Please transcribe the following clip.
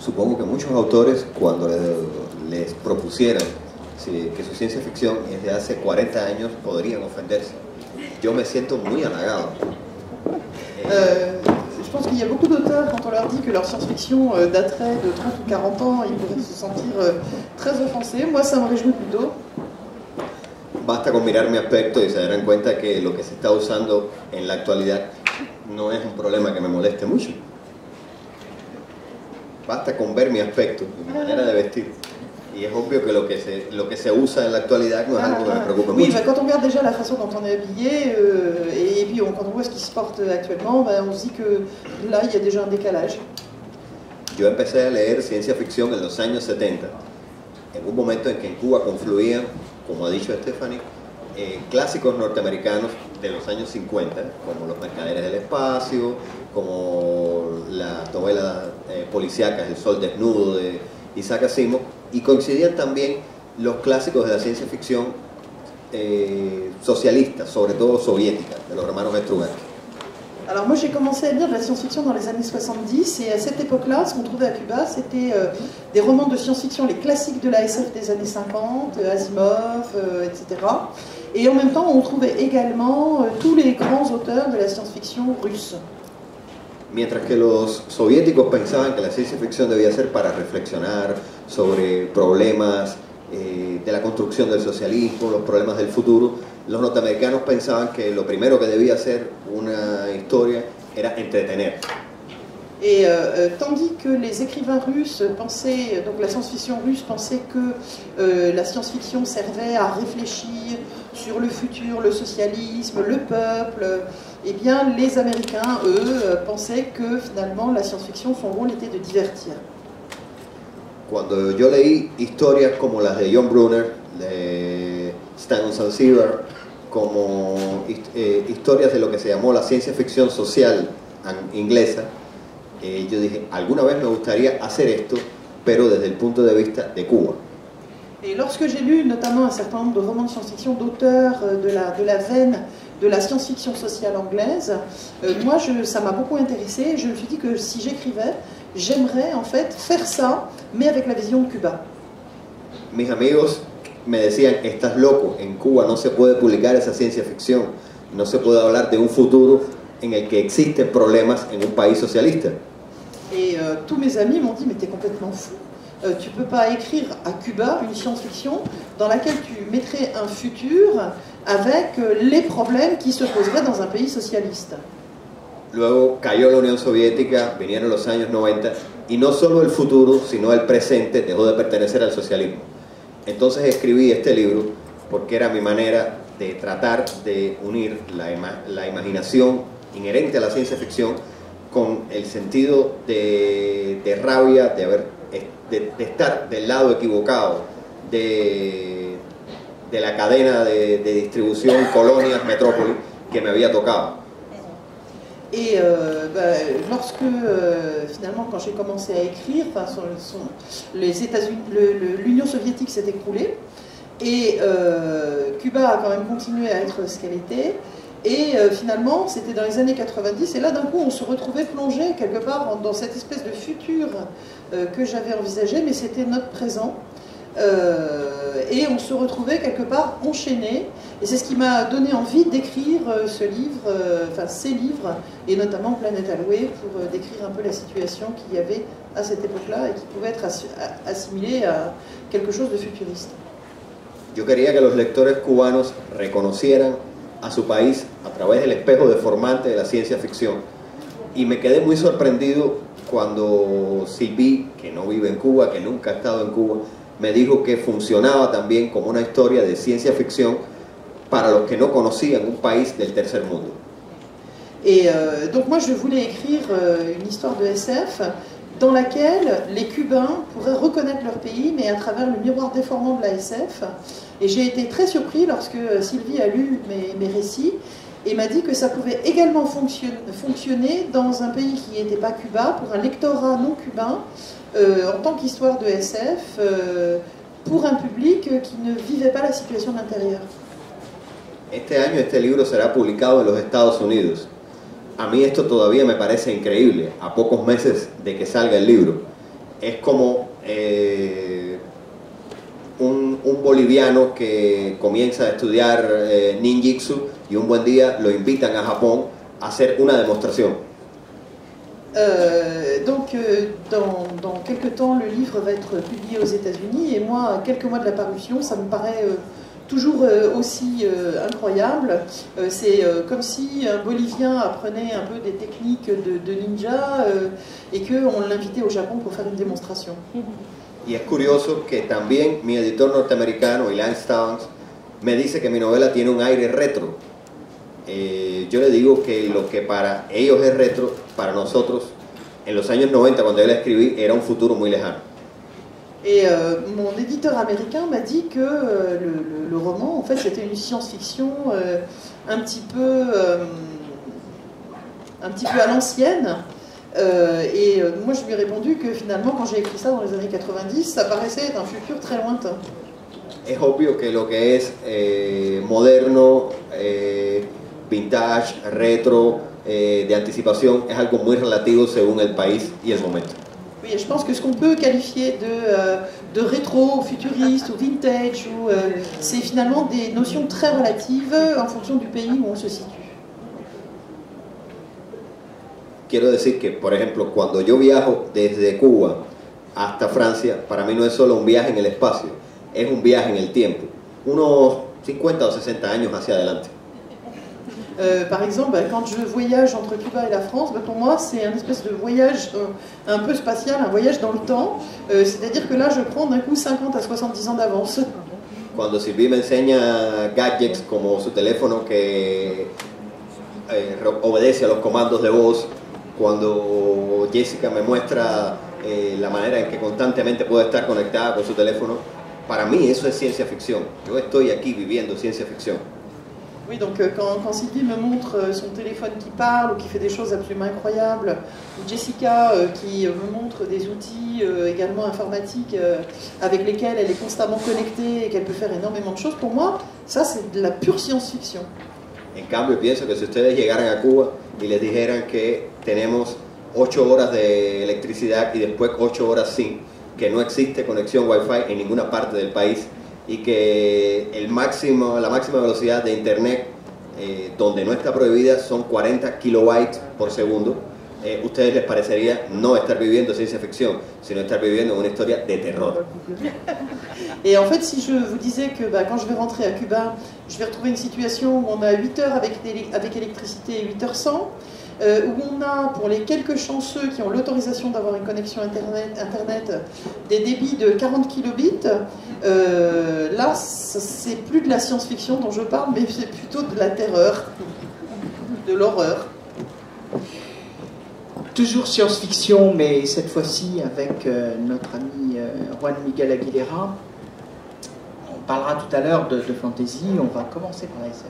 Supongo que muchos autores, cuando les propusieran que su ciencia ficción es de hace 40 años, podrían ofenderse. Yo me siento muy halagado. Je pense qu'il y a beaucoup d'auteurs, quand on leur dit que leur science-fiction daterait de 30 ou 40 ans, ils pourraient se sentir très offensés. Moi, ça me réjouit plutôt. Basta con mirar mi aspecto y se darán cuenta que lo que se está usando en la actualidad no es un problema que me moleste mucho. Basta con ver mi aspecto, mi manera de vestir. Y es obvio que lo que se usa en la actualidad no es algo que me preocupe oui, mucho. quand on regarde déjà la façon dont on est habillé, et puis quand on voit ce qui se porte actuellement, on se dit que là, il y a déjà un décalage. Yo empecé a leer ciencia ficción en los años 70, en un momento en que en Cuba confluían, como ha dicho Stephanie, clásicos norteamericanos de los años 50, como Los Mercaderes del Espacio, como las novelas policíacas El Sol Desnudo de Isaac Asimov, y coincidían también los clásicos de la ciencia ficción socialista, sobre todo soviética, de los hermanos Strugatsky. Alors moi j'ai commencé à lire de la science-fiction dans les années 70 et à cette époque-là, ce qu'on trouvait à Cuba, c'était des romans de science-fiction, les classiques de la SF des années 50, Asimov, etc. Et en même temps, on trouvait également tous les grands auteurs de la science-fiction russe. Mientras que los soviéticos pensaban que la ciencia ficción debía ser para reflexionar sobre problemas de la construcción del socialismo, los problemas del futuro, los norteamericanos pensaban que lo primero que debía hacer una historia era entretener. Et tandis que les écrivains russes pensaient, donc la science-fiction russe pensait que la science-fiction servait à réfléchir sur le futur, le socialisme, le peuple, eh bien les Américains, eux, pensaient que finalement la science-fiction, son rôle était de divertir. Cuando yo leí historias como las de John Brunner, de Stanton Sansevier, como historias de lo que se llamó la ciencia ficción social inglesa, yo dije, alguna vez me gustaría hacer esto, pero desde el punto de vista de Cuba. Et lorsque j'ai lu notamment un certain nombre de romans de science-fiction d'auteurs de la veine de la science-fiction sociale anglaise, moi ça m'a beaucoup intéressé. Je me suis dit que si j'écrivais, j'aimerais en fait faire ça, mais avec la vision de Cuba. Mis amigos me decían, estás loco, en Cuba no se puede publicar esa ciencia ficción, no se puede hablar de un futuro en el que existen problemas en un país socialista. Et tous mes amis m'ont dit, mais t'es complètement fou, tu peux pas écrire à Cuba une science-fiction dans laquelle tu mettrais un futur avec les problèmes qui se poseraient dans un pays socialiste. Luego cayó la Unión Soviética, vinieron los años 90 y no solo el futuro, sino el presente dejó de pertenecer al socialismo. Entonces escribí este libro porque era mi manera de tratar de unir la imaginación inherente a la ciencia ficción con el sentido de rabia, de estar del lado equivocado de la cadena de distribución, colonias, metrópolis, que me había tocado. Et lorsque finalement quand j'ai commencé à écrire, les États-Unis, l'Union soviétique s'est écroulée et Cuba a quand même continué à être ce qu'elle était. Et finalement, c'était dans les années 90, et là d'un coup on se retrouvait plongé quelque part dans cette espèce de futur que j'avais envisagé, mais c'était notre présent. Et on se retrouvait quelque part enchaîné, et c'est ce qui m'a donné envie d'écrire ce livre, enfin ces livres, et notamment Planète Allouée, pour décrire un peu la situation qu'il y avait à cette époque-là et qui pouvait être assimilée à quelque chose de futuriste. Yo quería que los lectores cubanos reconocieran a su país a través del espejo deformante de la ciencia ficción, y me quedé muy sorprendido cuando Sylvie, que no vive en Cuba, que nunca ha estado en Cuba, me dijo que funcionaba también como una historia de ciencia ficción para los que no conocían un país del tercer mundo. Et donc moi je voulais écrire une histoire de SF dans laquelle les Cubains pourraient reconnaître leur pays, mais à travers le miroir déformant de la SF. Et j'ai été très surpris lorsque Sylvie a lu mes récits et m'a dit que ça pouvait également fonctionner dans un pays qui n'était pas Cuba, pour un lectorat non cubain, en tant qu'histoire de SF, pour un public qui ne vivait pas la situation de l'intérieur. Este año este libro será publicado en los Estados Unidos. A mí esto todavía me parece increíble, a pocos meses de que salga el libro. es como un boliviano que comienza a estudiar ninjitsu y un buen día lo invitan a Japón a hacer una demostración. Dans quelques temps, le livre va être publié aux États-Unis et moi, à quelques mois de la parution, ça me paraît toujours aussi incroyable. C'est comme si un Bolivien apprenait un peu des techniques de ninja et qu'on l'invitait au Japon pour faire une démonstration. Y es curioso que también mi editor norteamericano, Ilan Stevens, me dice que mi novela tiene un aire retro. Yo le digo que lo que para ellos es retro, para nosotros, en los años 90, cuando yo la escribí, era un futuro muy lejano. Et mon éditeur américain m'a dit que le roman, en fait, c'était une science-fiction un petit peu à l'ancienne. Moi, je lui ai répondu que finalement, quand j'ai écrit ça dans les années 90, ça paraissait être un futur très lointain. Es obvio que lo que es moderno, vintage, retro, de anticipación, es algo muy relativo según el país y el momento. Oui, je pense que ce qu'on peut qualifier de rétro, futuriste ou vintage, c'est finalement des notions très relatives en fonction du pays où on se situe. Quiero decir que, por ejemplo, cuando yo viajo desde Cuba hasta Francia, para mí no es solo un viaje en el espacio, es un viaje en el tiempo, unos 50 o 60 años hacia adelante. Par exemple, quand je voyage entre Cuba et la France, pour moi c'est un espèce de voyage un peu spatial, un voyage dans le temps, c'est-à-dire que là je prends d'un coup 50 à 70 ans d'avance. Cuando Sylvie me enseña gadgets como su teléfono que obedece a los comandos de voz, cuando Jessica me muestra la manera en que constantemente puede estar conectada con su teléfono, para mí eso es ciencia ficción. Yo estoy aquí viviendo ciencia ficción. Oui, donc quand Sylvie me montre son téléphone qui parle ou qui fait des choses absolument incroyables, ou Jessica qui me montre des outils également informatiques avec lesquels elle est constamment connectée et qu'elle peut faire énormément de choses, pour moi, ça c'est de la pure science-fiction. En cambio, pienso que si ustedes llegaran a Cuba y les dijeran que tenemos 8 horas de electricidad y después 8 horas sin, que no existe conexión Wi-Fi en ninguna parte del país, y que la máxima velocidad de internet donde no está prohibida son 40 kilobytes por segundo, ustedes les parecería no estar viviendo ciencia ficción, sino estar viviendo una historia de terror. Et en fait, si je vous disais que quand je vais rentrer à Cuba, je vais retrouver une situation où on a 8 heures avec électricité et 8 heures sans, où on a, pour les quelques chanceux qui ont l'autorisation d'avoir une connexion Internet, des débits de 40 kilobits, là, c'est plus de la science-fiction dont je parle, mais c'est plutôt de la terreur, de l'horreur. Toujours science-fiction, mais cette fois-ci avec notre ami Juan Miguel Aguilera. On parlera tout à l'heure de fantasy, on va commencer par la SF.